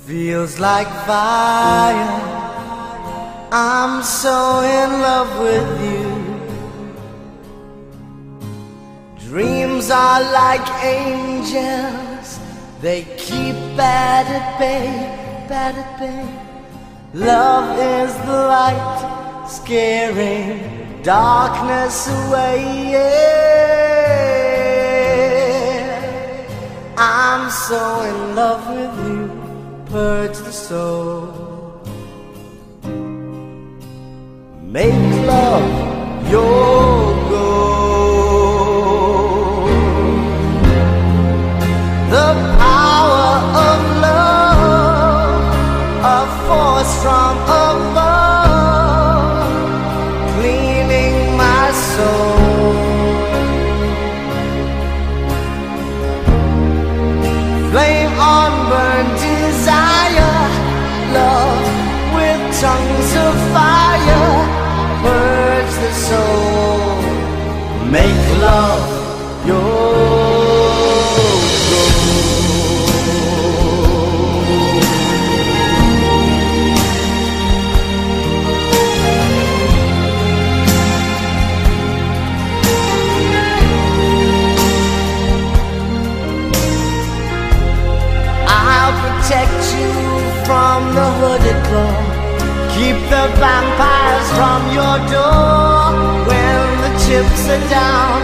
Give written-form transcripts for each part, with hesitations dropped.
Feels like fire. I'm so in love with you. Dreams are like angels. They keep bad at bay, bad at bay. Love is the light, scaring darkness away. Yeah. I'm so in love with you. Purge the soul. Make love your goal. The power of love, a force from above, cleaning my soul. Flame on burn desire, love with tongues of fire. Purge the soul, make love your goal. I'll protect you from the hooded claw. Keep the vampires from your door. When the chips are down,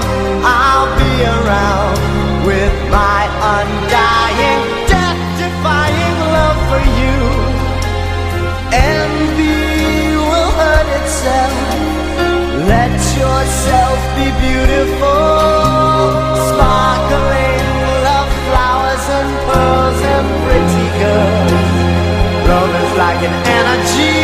I'll be around with my undying, death-defying love for you. Envy will hurt itself. Let yourself be beautiful. Sparkling love flowers and pearls and pretty girls. Love is like an energy